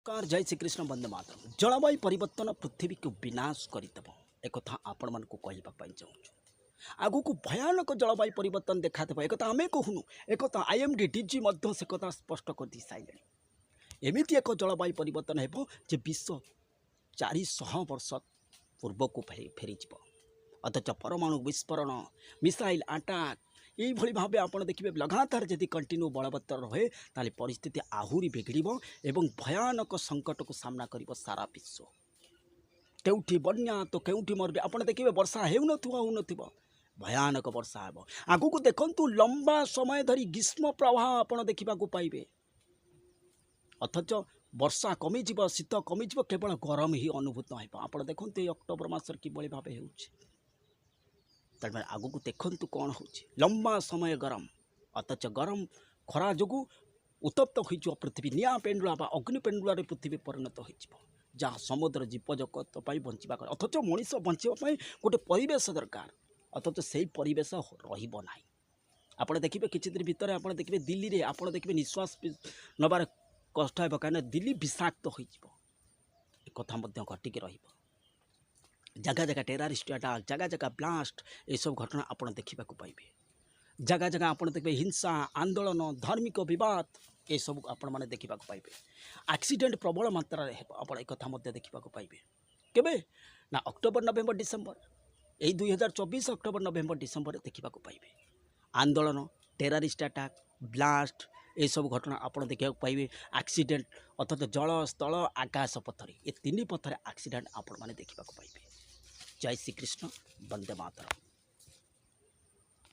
Car जय श्रीकृष्ण बंदे मातरम जलवायु परिवर्तन पृथ्वी को विनाश करदेव एक आपण मान कहवाई चाहूँ आगु को भयानक जलवायु परिवर्तन देखा एक आम कहूनु एक आईएमडी डीजी से कथा स्पष्ट कर दी सारे एमती एक जलवायु परिवर्तन हो विश्व 400 वर्ष पूर्व को फेरी अथच परमाणु विस्फोरण मिसाइल अटैक यही भाव आप देखिए लगातार जदि कंटिन्यू बलवत्तर रहे ताली परिस्थिति आहुरी बिगड़ एवं भयानक संकट को सामना कर सारा विश्व केउठी बन्या तो केउठी मरबे आप देखिए वर्षा हो भयानक वर्षा हे आगु को देखु लंबा समय धरी ग्रीष्म प्रवाह आप देखा पाइबे अथच वर्षा कमिज शीत कमिज केवल गरम ही अनुभूत आप देखते अक्टोबर मासर किभली भाव हो आगु को देखु कौन हो लंबा समय गरम अथच गरम खरा जो उत्तप्त हो पृथ्वी निआ पेंडुला अग्नि पेंडुला पृथ्वी परिणत हो जहाँ समुद्र जीवजगत बंचा अथच मनीष बचापी गोटे परिवेश दरकार अथच से परिवेश रहा आप देखिए किसी दिन भितर आप देखिए दिल्ली में आप देखिए निश्वास नबार कष्ट हो कहीं दिल्ली विषाक्त हो घटिकी जगह जगह टेररिस्ट अटैक जगह जगह ब्लास्ट ये सब घटना आप देखा पाइबे जगह जगह आप देखिए हिंसा आंदोलन धार्मिक बद ये सब आपण मैंने देखा पाइबे एक्सीडेंट प्रबल मात्रा आप एक देखा पाइबे केबे ना अक्टोबर नवेम्बर डिसेम्बर यही 2024 अक्टोबर नवेम्बर डिसेम्बर देखा पाइबे आंदोलन टेररिस्ट अटैक ब्लास्ट ये सब घटना आप देखा पाइबे एक्सीडेंट अर्थात जल स्थल आकाश पथरे ये तीन पथर एक्सीडेंट आपण मैंने देखा पाइबे जय श्रीकृष्ण वंदे मातरम।